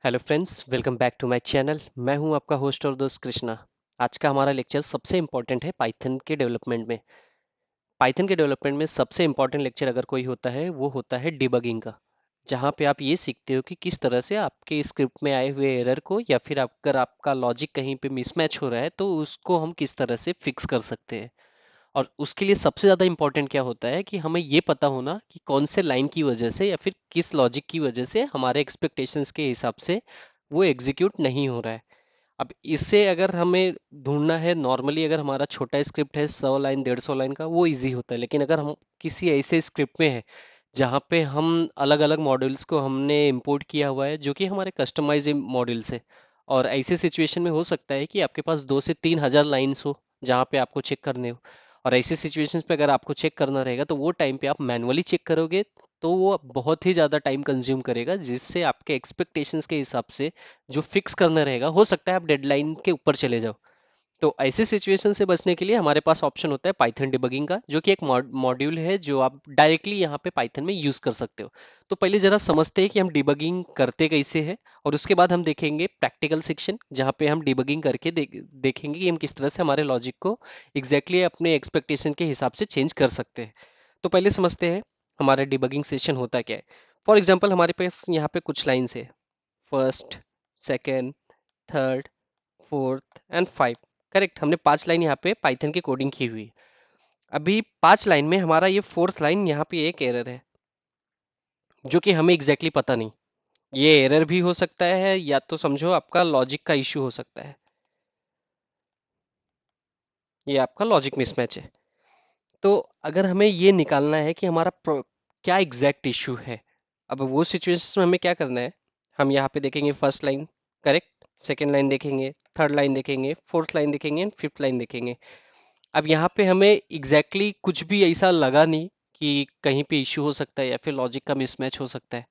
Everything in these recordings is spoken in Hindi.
Hello friends, welcome back to my channel. मैं हूं आपका होस्ट और दोस्त कृष्णा। आज का हमारा लेक्चर सबसे इम्पोर्टेंट है पाइथन के डेवलपमेंट में। पाइथन के डेवलपमेंट में सबसे इम्पोर्टेंट लेक्चर अगर कोई होता है वो होता है डिबगिंग का, जहां पे आप ये सीखते हो कि किस तरह से आपके स्क्रिप्ट में आए हुए एरर को या फिर अगर आपका लॉजिक कहीं पे मिसमैच हो रहा है तो उसको हम किस तरह से फिक्स कर सकते हैं। और उसके लिए सबसे ज़्यादा इम्पोर्टेंट क्या होता है कि हमें ये पता होना कि कौन से लाइन की वजह से या फिर किस लॉजिक की वजह से हमारे एक्सपेक्टेशंस के हिसाब से वो एग्जीक्यूट नहीं हो रहा है। अब इससे अगर हमें ढूंढना है, नॉर्मली अगर हमारा छोटा स्क्रिप्ट है 100 लाइन 150 लाइन का, वो इजी होता है। लेकिन अगर हम किसी ऐसे स्क्रिप्ट में है जहाँ पे हम अलग अलग मॉड्यूल्स को हमने इंपोर्ट किया हुआ है जो कि हमारे कस्टमाइज मॉड्यूल्स है, और ऐसे सिचुएशन में हो सकता है कि आपके पास 2 से 3 हज़ार लाइन्स हो जहाँ पे आपको चेक करने हो। और ऐसे सिचुएशंस पे अगर आपको चेक करना रहेगा तो वो टाइम पे आप मैनुअली चेक करोगे तो वो बहुत ही ज़्यादा टाइम कंज्यूम करेगा, जिससे आपके एक्सपेक्टेशंस के हिसाब से जो फिक्स करना रहेगा हो सकता है आप डेडलाइन के ऊपर चले जाओ। तो ऐसे सिचुएशन से बचने के लिए हमारे पास ऑप्शन होता है पाइथन डिबगिंग का, जो कि एक मॉड्यूल है जो आप डायरेक्टली यहाँ पे पाइथन में यूज कर सकते हो। तो पहले जरा समझते हैं कि हम डिबगिंग करते कैसे हैं, और उसके बाद हम देखेंगे प्रैक्टिकल सेक्शन जहाँ पे हम डिबगिंग करके देखेंगे कि हम किस तरह से हमारे लॉजिक को एग्जैक्टली अपने एक्सपेक्टेशन के हिसाब से चेंज कर सकते हैं। तो पहले समझते हैं हमारा डिबगिंग सेशन होता क्या है। फॉर एग्जाम्पल हमारे पास यहाँ पे कुछ लाइन्स है, first, second, third, fourth and five. Correct, हमने 5 लाइन यहाँ पे पाइथन की कोडिंग की हुई है। अभी 5 लाइन में हमारा ये फोर्थ लाइन यहाँ पे एक एरर है जो कि हमें एग्जैक्टली पता नहीं। ये एरर भी हो सकता है या तो समझो आपका लॉजिक का इश्यू हो सकता है, ये आपका लॉजिक मिसमैच है। तो अगर हमें ये निकालना है कि हमारा क्या एग्जैक्ट इश्यू है, अब वो सिचुएशन में हमें क्या करना है। हम यहाँ पे देखेंगे first line, correct, second line देखेंगे, थर्ड लाइन देखेंगे, फोर्थ लाइन देखेंगे एंड फिफ्थ लाइन देखेंगे। अब यहाँ पे हमें एग्जैक्टली कुछ भी ऐसा लगा नहीं कि कहीं पे इश्यू हो सकता है या फिर लॉजिक का मिसमैच हो सकता है।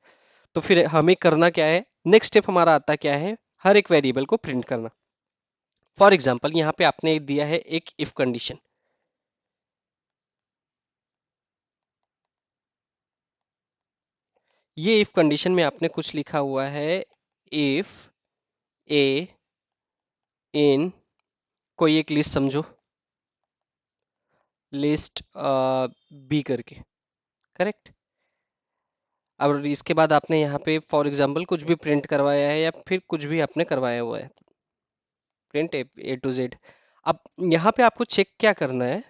तो फिर हमें करना क्या है, नेक्स्ट स्टेप हमारा आता क्या है, हर एक वेरिएबल को प्रिंट करना। फॉर एग्जाम्पल यहाँ पे आपने दिया है एक इफ कंडीशन। ये इफ कंडीशन में आपने कुछ लिखा हुआ है, इफ ए इन, कोई एक लिस्ट समझो, लिस्ट बी करके, करेक्ट। अब इसके बाद आपने यहाँ पे फॉर एग्जाम्पल कुछ भी प्रिंट करवाया है या फिर कुछ भी आपने करवाया हुआ है, प्रिंट ए टू जेड। अब यहाँ पे आपको चेक क्या करना है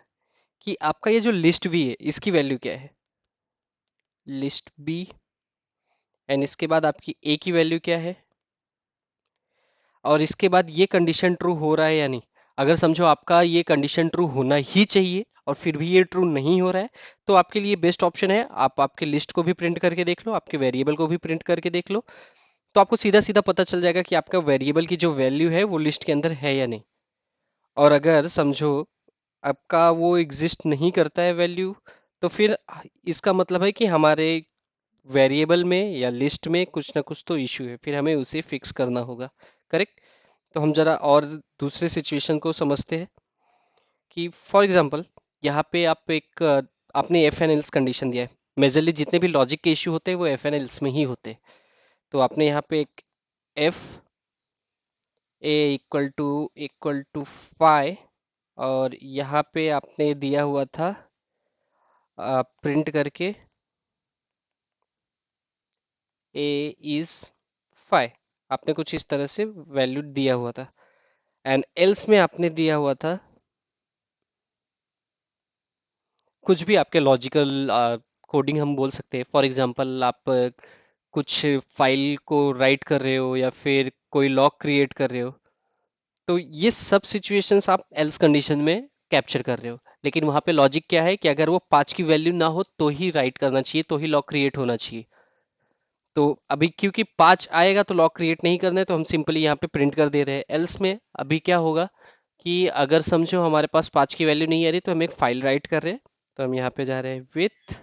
कि आपका ये जो लिस्ट बी है इसकी वैल्यू क्या है, लिस्ट बी। एंड इसके बाद आपकी ए की वैल्यू क्या है, और इसके बाद ये कंडीशन ट्रू हो रहा है या नहीं। अगर समझो आपका ये कंडीशन ट्रू होना ही चाहिए और फिर भी ये ट्रू नहीं हो रहा है, तो आपके लिए बेस्ट ऑप्शन है आप आपके लिस्ट को भी प्रिंट करके देख लो, आपके वेरिएबल को भी प्रिंट करके देख लो। तो आपको सीधा सीधा पता चल जाएगा कि आपका वेरिएबल की जो वैल्यू है वो लिस्ट के अंदर है या नहीं। और अगर समझो आपका वो एग्जिस्ट नहीं करता है वैल्यू, तो फिर इसका मतलब है कि हमारे वेरिएबल में या लिस्ट में कुछ ना कुछ तो इश्यू है, फिर हमें उसे फिक्स करना होगा, करेक्ट। तो हम जरा और दूसरे सिचुएशन को समझते हैं कि फॉर एग्जांपल यहाँ पे आप एक आपने एफ एन एल्स कंडीशन दिया है। मेजरली जितने भी लॉजिक के इश्यू होते हैं वो एफ एन एल्स में ही होते हैं। तो आपने यहाँ पे एक F A equal to five, और यहाँ पे आपने दिया हुआ था प्रिंट करके ए इज फाइव। आपने कुछ इस तरह से वैल्यू दिया हुआ था। एंड एल्स में आपने दिया हुआ था कुछ भी आपके लॉजिकल कोडिंग हम बोल सकते हैं। फॉर एग्जांपल आप कुछ फाइल को राइट कर रहे हो या फिर कोई लॉग क्रिएट कर रहे हो, तो ये सब सिचुएशंस आप एल्स कंडीशन में कैप्चर कर रहे हो। लेकिन वहां पे लॉजिक क्या है कि अगर वो 5 की वैल्यू ना हो तो ही राइट करना चाहिए, तो ही लॉग क्रिएट होना चाहिए। तो अभी क्योंकि 5 आएगा तो लॉग क्रिएट नहीं करना है, तो हम सिंपली यहाँ पे प्रिंट कर दे रहे हैं। एल्स में अभी क्या होगा कि अगर समझो हमारे पास 5 की वैल्यू नहीं आ रही तो हम एक फाइल राइट कर रहे हैं। तो हम यहाँ पे जा रहे हैं विथ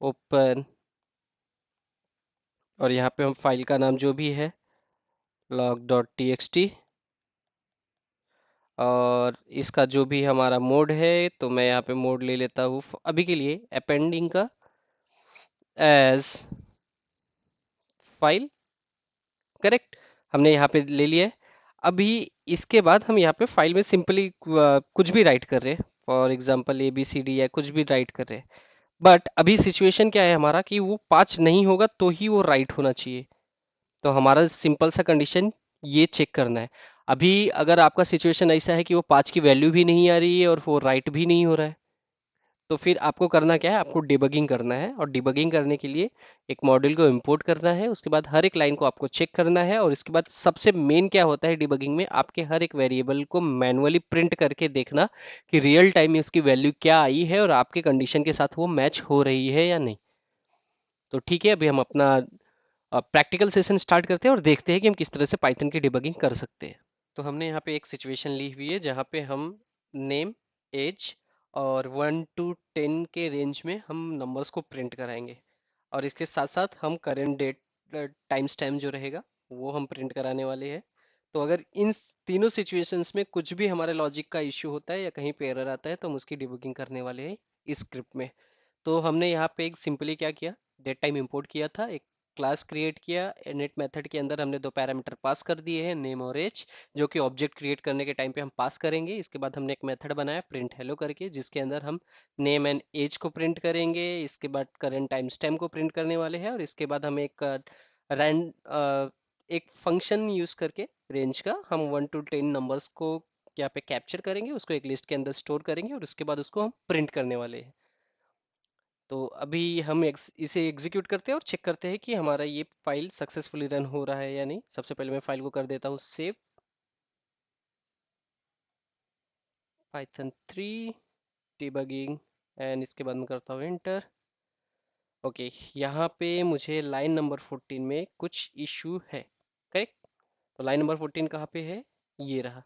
ओपन, और यहाँ पे हम फाइल का नाम जो भी है log.txt, और इसका जो भी हमारा मोड है तो मैं यहाँ पे मोड ले लेता हूँ अभी के लिए अपेंडिंग का एज फाइल। करेक्ट, हमने यहाँ पे ले लिया है। अभी इसके बाद हम यहाँ पे फाइल में सिंपली कुछ भी राइट कर रहे हैं, for example A B C D या कुछ भी राइट कर रहे हैं। बट अभी सिचुएशन क्या है हमारा कि वो 5 नहीं होगा तो ही वो राइट होना चाहिए। तो हमारा सिंपल सा कंडीशन ये चेक करना है। अभी अगर आपका सिचुएशन ऐसा है कि वो 5 की वैल्यू भी नहीं आ रही है और वो राइट भी नहीं हो रहा है, तो फिर आपको करना क्या है, आपको डिबगिंग करना है। और डिबगिंग करने के लिए एक मॉड्यूल को इंपोर्ट करना है, उसके बाद हर एक लाइन को आपको चेक करना है, और इसके बाद सबसे मेन क्या होता है डिबगिंग में, आपके हर एक वेरिएबल को मैनुअली प्रिंट करके देखना कि रियल टाइम में उसकी वैल्यू क्या आई है और आपके कंडीशन के साथ वो मैच हो रही है या नहीं। तो ठीक है, अभी हम अपना प्रैक्टिकल सेशन स्टार्ट करते हैं और देखते हैं कि हम किस तरह से पाइथन की डिबगिंग कर सकते हैं। तो हमने यहाँ पे एक सिचुएशन ली हुई है जहाँ पे हम नेम, एज और 1 to 10 के रेंज में हम नंबर्स को प्रिंट कराएंगे, और इसके साथ साथ हम करेंट डेट टाइम स्टैम्प जो रहेगा वो हम प्रिंट कराने वाले हैं। तो अगर इन तीनों सिचुएशंस में कुछ भी हमारे लॉजिक का इश्यू होता है या कहीं पे एरर आता है तो हम उसकी डिबगिंग करने वाले हैं इस स्क्रिप्ट में। तो हमने यहाँ पे एक सिंपली क्या किया, डेट टाइम इंपोर्ट किया था, एक क्लास क्रिएट किया, इनिट मेथड के अंदर हमने दो पैरामीटर पास कर दिए हैं, नेम और एज, जो कि ऑब्जेक्ट क्रिएट करने के टाइम पे हम पास करेंगे। इसके बाद हमने एक मेथड बनाया प्रिंट हेलो करके, जिसके अंदर हम नेम एंड एज को प्रिंट करेंगे। इसके बाद करंट टाइम स्टैम्प को प्रिंट करने वाले हैं, और इसके बाद हम एक रैंड एक फंक्शन यूज करके रेंज का हम 1 to 10 नंबर्स को यहाँ पे कैप्चर करेंगे, उसको एक लिस्ट के अंदर स्टोर करेंगे, और उसके बाद उसको हम प्रिंट करने वाले हैं। तो अभी हम इसे एग्जीक्यूट करते हैं और चेक करते हैं कि हमारा ये फाइल सक्सेसफुली रन हो रहा है या नहीं। सबसे पहले मैं फाइल को कर देता हूँ सेव, python 3 डिबगिंग, एंड इसके बाद मैं करता हूँ एंटर। ओके, यहाँ पे मुझे लाइन नंबर 14 में कुछ इशू है, करेक्ट। तो लाइन नंबर 14 कहाँ पे है, ये रहा।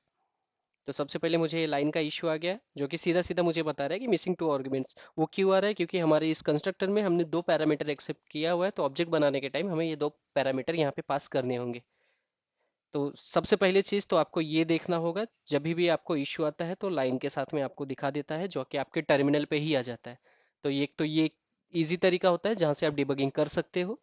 तो सबसे पहले मुझे लाइन का इशू आ गया जो कि सीधा सीधा मुझे बता रहा है कि मिसिंग 2 आर्गुमेंट्स। वो क्यों आ रहा है, क्योंकि हमारे इस कंस्ट्रक्टर में हमने दो पैरामीटर एक्सेप्ट किया हुआ है, तो ऑब्जेक्ट बनाने के टाइम हमें ये दो पैरामीटर यहाँ पे पास करने होंगे। तो सबसे पहले चीज तो आपको ये देखना होगा, जब भी आपको इश्यू आता है तो लाइन के साथ में आपको दिखा देता है, जो कि आपके टर्मिनल पे ही आ जाता है। तो ये इजी तरीका होता है जहां से आप डिबगिंग कर सकते हो।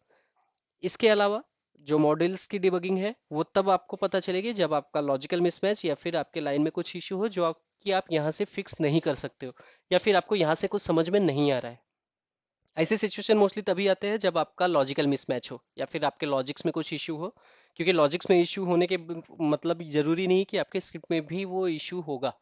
इसके अलावा जो मॉडल्स की डिबगिंग है वो तब आपको पता चलेगी जब आपका लॉजिकल मिसमैच या फिर आपके लाइन में कुछ इश्यू हो जो आप यहाँ से फिक्स नहीं कर सकते हो, या फिर आपको यहाँ से कुछ समझ में नहीं आ रहा है। ऐसे सिचुएशन मोस्टली तभी आते हैं जब आपका लॉजिकल मिसमैच हो या फिर आपके लॉजिक्स में कुछ इश्यू हो, क्योंकि लॉजिक्स में इश्यू होने के मतलब जरूरी नहीं कि आपके स्क्रिप्ट में भी वो इश्यू होगा।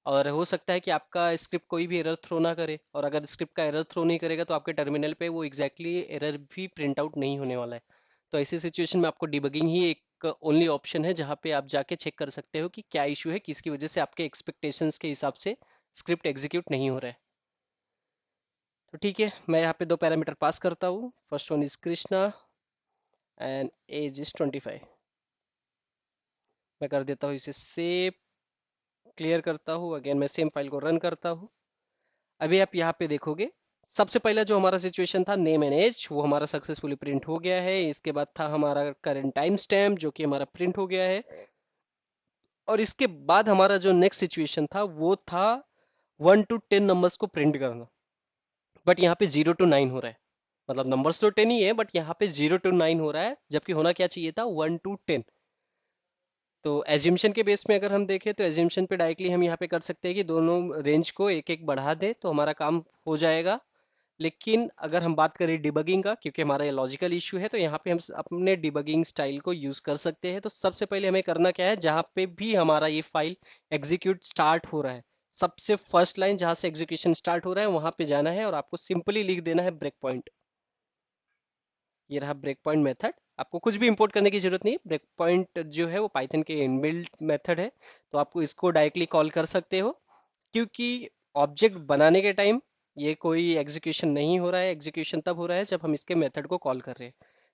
और हो सकता है कि आपका स्क्रिप्ट कोई भी एरर थ्रो ना करे, और अगर स्क्रिप्ट का एरर थ्रो नहीं करेगा तो आपके टर्मिनल पे वो एग्जैक्टली एरर भी प्रिंट आउट नहीं होने वाला है। तो ऐसी सिचुएशन में आपको डिबगिंग ही एक ओनली ऑप्शन है जहाँ पे आप जाके चेक कर सकते हो कि क्या इशू है, किसकी वजह से आपके एक्सपेक्टेशंस के हिसाब से स्क्रिप्ट एग्जीक्यूट नहीं हो रहा है। तो ठीक है, मैं यहाँ पे दो पैरामीटर पास करता हूँ। First one is Krishna and age is 25। मैं कर देता हूँ इसे सेव, क्लियर करता हूँ, अगेन मैं सेम फाइल को रन करता हूँ। अभी आप यहाँ पे देखोगे, सबसे पहला जो हमारा सिचुएशन था नेम एंड एज, वो हमारा सक्सेसफुली प्रिंट हो गया है। इसके बाद था हमारा करंट टाइम स्टैम्प जो कि हमारा प्रिंट हो गया है। और इसके बाद हमारा जो नेक्स्ट सिचुएशन था वो था 1 to 10 नंबर्स को प्रिंट करना। बट यहाँ पे 0 to 9 हो रहा है, मतलब नंबर्स तो 10 ही है बट यहाँ पे 0 to 9 हो रहा है, जबकि होना क्या चाहिए था 1 to 10। तो एज्यूमशन के बेस में अगर हम देखें तो एज्यूमशन पे डायरेक्टली हम यहाँ पे कर सकते हैं कि दोनों रेंज को एक एक बढ़ा दें तो हमारा काम हो जाएगा। लेकिन अगर हम बात करें डिबगिंग का, क्योंकि हमारा ये लॉजिकल इशू है, तो यहाँ पे हम अपने डिबगिंग स्टाइल को यूज कर सकते हैं। तो सबसे पहले हमें करना क्या है, जहाँ पे भी हमारा ये फाइल एग्जीक्यूट स्टार्ट हो रहा है, सबसे फर्स्ट लाइन जहाँ से एग्जीक्यूशन स्टार्ट हो रहा है वहां पे जाना है और आपको सिंपली लिख देना है ब्रेक पॉइंट। ये रहा ब्रेक पॉइंट मेथड। आपको कुछ भी इंपोर्ट करने की जरूरत नहीं, ब्रेक पॉइंट जो है वो पाइथन के इनबिल्ट मेथड है, तो आपको इसको डायरेक्टली कॉल कर सकते हो। क्योंकि ऑब्जेक्ट बनाने के टाइम ये कोई एग्जीक्यूशन नहीं हो रहा है, एग्जीक्यूशन तब हो रहा है जब हम इसके मेथड को कॉल कर रहे हैं,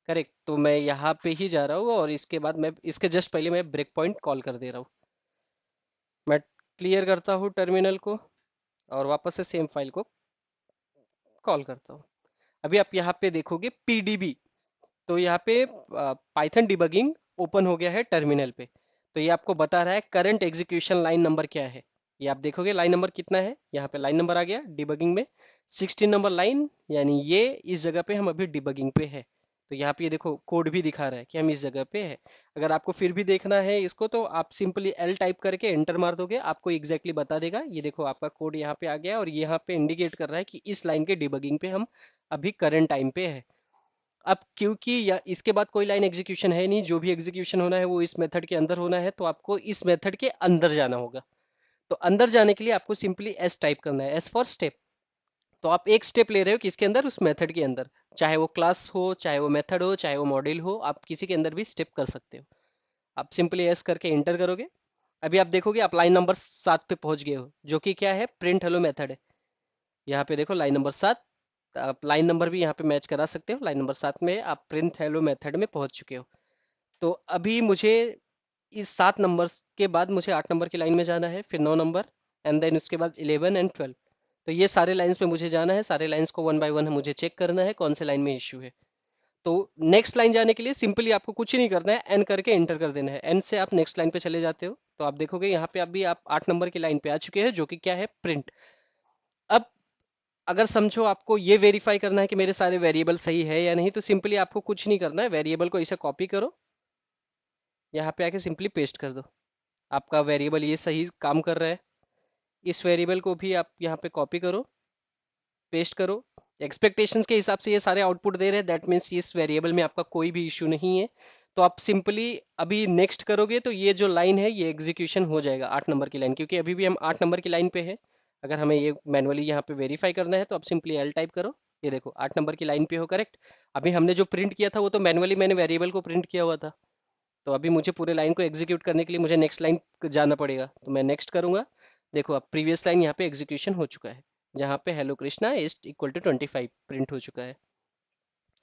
करेक्ट। तो मैं यहाँ पे ही जा रहा हूँ और इसके बाद मैं इसके जस्ट पहले मैं ब्रेक पॉइंट कॉल कर दे रहा हूँ। मैं क्लियर करता हूँ टर्मिनल को और वापस से सेम फाइल को कॉल करता हूँ। अभी आप यहाँ पे देखोगे पीडीबी, तो यहाँ पे पाइथन डिबगिंग ओपन हो गया है टर्मिनल पे। तो ये आपको बता रहा है करंट एग्जीक्यूशन लाइन नंबर क्या है। ये आप देखोगे लाइन नंबर कितना है, यहाँ पे लाइन नंबर आ गया डिबगिंग में 16 नंबर लाइन, यानी ये इस जगह पे हम अभी डिबगिंग पे है। तो यहाँ पे ये देखो कोड भी दिखा रहा है कि हम इस जगह पे है। अगर आपको फिर भी देखना है इसको तो आप सिंपली एल टाइप करके एंटर मार दोगे, आपको एग्जैक्टली बता देगा। ये देखो आपका कोड यहाँ पे आ गया और यहाँ पे इंडिकेट कर रहा है कि इस लाइन के डिबगिंग पे हम अभी करंट टाइम पे है। अब क्योंकि या इसके बाद कोई लाइन एग्जीक्यूशन है नहीं, जो भी एग्जीक्यूशन होना है वो इस मेथड के अंदर होना है, तो आपको इस मेथड के अंदर जाना होगा। तो अंदर जाने के लिए आपको सिंपली एस टाइप करना है, एस फॉर स्टेप। तो आप एक स्टेप ले रहे हो किसके अंदर, उस मेथड के अंदर, चाहे वो क्लास हो, चाहे वो मेथड हो, चाहे वो मॉड्यूल हो, आप किसी के अंदर भी स्टेप कर सकते हो। आप सिंपली एस करके एंटर करोगे। अभी आप देखोगे आप लाइन नंबर 7 पे पहुंच गए हो, जो कि क्या है, प्रिंट हेलो मेथड है। यहाँ पे देखो लाइन नंबर 7, आप लाइन नंबर भी यहाँ पे मैच करा सकते हो। लाइन नंबर 7 में आप प्रिंट हेलो मेथड में पहुंच चुके हो। तो अभी मुझे इस 7 नंबर के बाद मुझे 8 नंबर की लाइन में जाना है, फिर 9 नंबर, एंड देन उसके बाद 11 एंड 12। तो ये सारे लाइंस पे मुझे जाना है, सारे लाइंस को वन बाय वन मुझे चेक करना है कौन से लाइन में इश्यू है। तो नेक्स्ट लाइन जाने के लिए सिंपली आपको कुछ ही नहीं करना है, एन करके एंटर कर देना है। एन से आप नेक्स्ट लाइन पे चले जाते हो, तो आप देखोगे यहाँ पे अभी आप 8 नंबर की लाइन पे आ चुके हैं, जो कि क्या है, प्रिंट। अब अगर समझो आपको ये वेरीफाई करना है कि मेरे सारे वेरिएबल सही है या नहीं, तो सिंपली आपको कुछ नहीं करना है, वेरिएबल को इसे कॉपी करो, यहाँ पे आके सिंपली पेस्ट कर दो। आपका वेरिएबल ये सही काम कर रहा है। इस वेरिएबल को भी आप यहाँ पे कॉपी करो, पेस्ट करो। एक्सपेक्टेशंस के हिसाब से ये सारे आउटपुट दे रहे हैं, दैट मीन्स इस वेरिएबल में आपका कोई भी इशू नहीं है। तो आप सिंपली अभी नेक्स्ट करोगे तो ये जो लाइन है ये एग्जीक्यूशन हो जाएगा, 8 नंबर की लाइन, क्योंकि अभी भी हम 8 नंबर की लाइन पे है। अगर हमें ये मैनुअली यहाँ पे वेरीफाई करना है तो आप सिंपली एल टाइप करो। ये देखो 8 नंबर की लाइन पे हो, करेक्ट। अभी हमने जो प्रिंट किया था वो तो मैनुअली मैंने वेरिएबल को प्रिंट किया हुआ था। तो अभी मुझे पूरे लाइन को एग्जीक्यूट करने के लिए मुझे नेक्स्ट लाइन जाना पड़ेगा, तो मैं नेक्स्ट करूंगा। देखो अब प्रीवियस लाइन यहाँ पे एग्जीक्यूशन हो चुका है, जहाँ पे hello Krishna is equal to 25 print हो चुका है।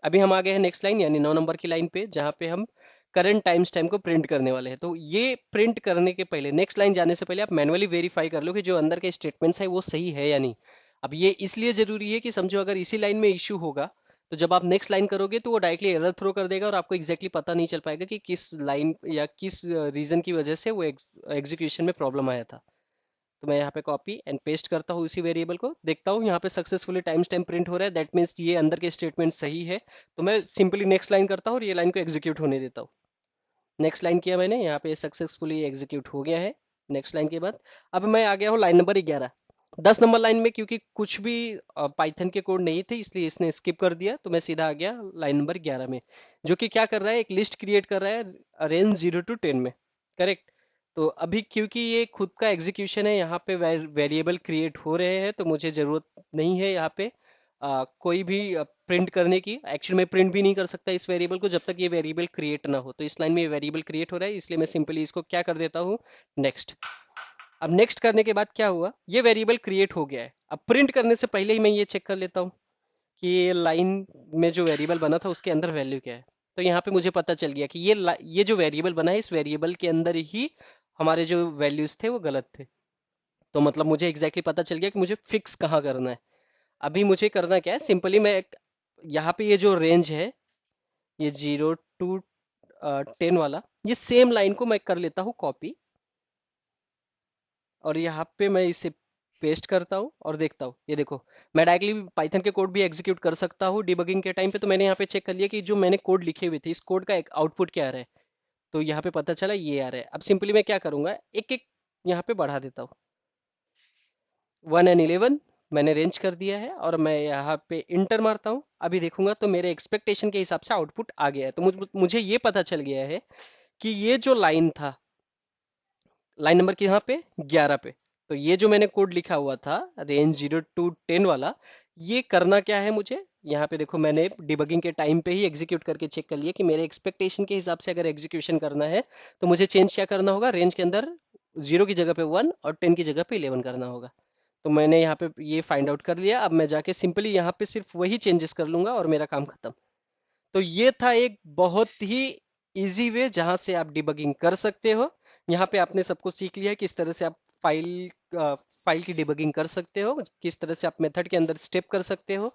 अभी हम आ गए हैं नेक्स्ट लाइन यानी 9 नंबर की लाइन पे, जहाँ पे हम करंट टाइम स्टैम्प को प्रिंट करने वाले हैं। तो ये प्रिंट करने के पहले, नेक्स्ट लाइन जाने से पहले आप मैनुअली वेरीफाई कर लो कि जो अंदर के स्टेटमेंट्स है वो सही है या नहीं। अब ये इसलिए जरूरी है कि समझो अगर इसी लाइन में इश्यू होगा तो जब आप नेक्स्ट लाइन करोगे तो वो डायरेक्टली एरर थ्रो कर देगा और आपको एग्जैक्टली पता नहीं चल पाएगा कि किस लाइन या किस रीजन की वजह से वो एग्जीक्यूशन में प्रॉब्लम आया था। तो मैं यहाँ पे कॉपी एंड पेस्ट करता हूँ उसी वेरिएबल को, देखता हूँ यहाँ पे सक्सेसफुली टाइम स्टैम्प प्रिंट हो रहा है, दैट मीन्स ये अंदर के स्टेटमेंट सही है। तो मैं सिंपली नेक्स्ट लाइन करता हूँ और ये लाइन को एग्जीक्यूट होने देता हूँ। नेक्स्ट लाइन किया मैंने, यहाँ पे सक्सेसफुली एग्जीक्यूट हो गया है। नेक्स्ट लाइन के बाद अब मैं आ गया हूँ लाइन नंबर 11। 10 नंबर लाइन में क्योंकि कुछ भी पाइथन के कोड नहीं थे इसलिए इसने स्किप कर दिया, तो मैं सीधा आ गया लाइन नंबर 11 में, जो कि क्या कर रहा है, एक लिस्ट क्रिएट कर रहा है रेंज 0 to 10 में, करेक्ट। तो अभी क्योंकि ये खुद का एग्जीक्यूशन है, यहाँ पे वेरिएबल क्रिएट हो रहे हैं, तो मुझे ज़रूरत नहीं है यहाँ पे कोई भी प्रिंट करने की। एक्चुअली मैं प्रिंट भी नहीं कर सकता इस वेरिएबल को जब तक ये वेरिएबल क्रिएट ना हो। तो इस लाइन में ये वेरिएबल क्रिएट हो रहा है, इसलिए मैं सिंपली इसको क्या कर देता हूँ, नेक्स्ट। अब नेक्स्ट करने के बाद क्या हुआ, ये वेरिएबल क्रिएट हो गया है। अब प्रिंट करने से पहले ही मैं ये चेक कर लेता हूँ कि ये लाइन में जो वेरिएबल बना था उसके अंदर वैल्यू क्या है। तो यहाँ पे मुझे पता चल गया कि ये जो वेरिएबल बना है इस वेरिएबल के अंदर ही हमारे जो वैल्यूज थे वो गलत थे। तो मतलब मुझे एग्जैक्टली पता चल गया कि मुझे फिक्स कहाँ करना है। अभी मुझे करना क्या है, सिंपली मैं यहाँ पे ये जो रेंज है, ये 0 to 10 वाला, ये सेम लाइन को मैं कर लेता हूँ कॉपी, और यहाँ पे मैं इसे पेस्ट करता हूँ और देखता हूँ। ये देखो मैं डायरेक्टली पाइथन के कोड भी एग्जीक्यूट कर सकता हूँ डिबगिंग के टाइम पे। तो मैंने यहाँ पे चेक कर लिया कि जो मैंने कोड लिखे हुए थे इस कोड का एक आउटपुट क्या आ रहा है। तो यहाँ पे पता चला ये आ रहा है। अब सिंपली मैं क्या करूंगा, एक एक यहाँ पे बढ़ा देता हूँ। 1 and 11 मैंने रेंज कर दिया है और मैं यहाँ पे इंटर मारता हूँ। अभी देखूंगा तो मेरे एक्सपेक्टेशन के हिसाब से आउटपुट आ गया है। तो मुझे ये पता चल गया है कि ये जो लाइन था, लाइन नंबर की यहाँ पे 11 पे, तो ये जो मैंने कोड लिखा हुआ था रेंज 0 to 10 वाला, ये करना क्या है मुझे। यहाँ पे देखो मैंने डिबगिंग के टाइम पे ही एग्जीक्यूट करके चेक कर लिया कि मेरे एक्सपेक्टेशन के हिसाब से अगर एग्जीक्यूशन करना है तो मुझे चेंज क्या करना होगा, रेंज के अंदर 0 की जगह पे 1 और 10 की जगह पे 11 करना होगा। तो मैंने यहाँ पे ये फाइंड आउट कर लिया। अब मैं जाके सिंपली यहाँ पे सिर्फ वही चेंजेस कर लूंगा और मेरा काम खत्म। तो ये था एक बहुत ही इजी वे जहां से आप डिबगिंग कर सकते हो। यहाँ पे आपने सबको सीख लिया है किस तरह से आप फाइल की डिबगिंग कर सकते हो, किस तरह से आप मेथड के अंदर स्टेप कर सकते हो,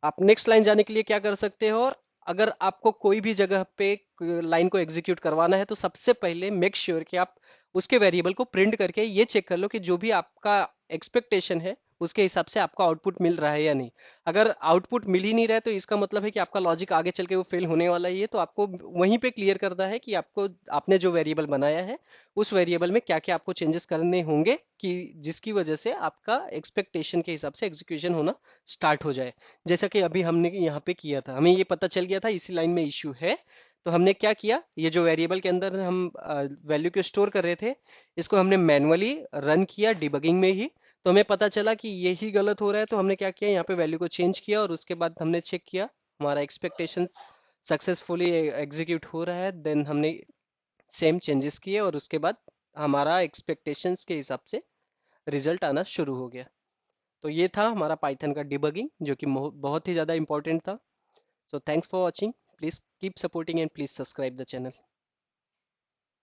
आप नेक्स्ट लाइन जाने के लिए क्या कर सकते हो। और अगर आपको कोई भी जगह पे लाइन को एग्जीक्यूट करवाना है तो सबसे पहले मेक श्योर कि आप उसके वेरिएबल को प्रिंट करके ये चेक कर लो कि जो भी आपका एक्सपेक्टेशन है उसके हिसाब से आपको आउटपुट मिल रहा है या नहीं। अगर आउटपुट मिल ही नहीं रहा है तो इसका मतलब है कि आपका लॉजिक आगे चल के वो फेल होने वाला ही है। तो आपको वहीं पे क्लियर करना है कि आपको आपने जो वेरिएबल बनाया है उस वेरिएबल में क्या क्या आपको चेंजेस करने होंगे कि जिसकी वजह से आपका एक्सपेक्टेशन के हिसाब से एग्जीक्यूशन होना स्टार्ट हो जाए। जैसा कि अभी हमने यहाँ पे किया था, हमें ये पता चल गया था इसी लाइन में इश्यू है। तो हमने क्या किया, ये जो वेरिएबल के अंदर हम वैल्यू को स्टोर कर रहे थे, इसको हमने मैनुअली रन किया डिबगिंग में ही। तो हमें पता चला कि यही गलत हो रहा है। तो हमने क्या किया, यहाँ पे वैल्यू को चेंज किया और उसके बाद हमने चेक किया हमारा एक्सपेक्टेशंस सक्सेसफुली एग्जीक्यूट हो रहा है। देन हमने सेम चेंजेस किए और उसके बाद हमारा एक्सपेक्टेशंस के हिसाब से रिजल्ट आना शुरू हो गया। तो ये था हमारा पाइथन का डिबगिंग, जो कि बहुत ही ज़्यादा इंपॉर्टेंट था। So thanks for watching, please keep supporting and please subscribe the channel.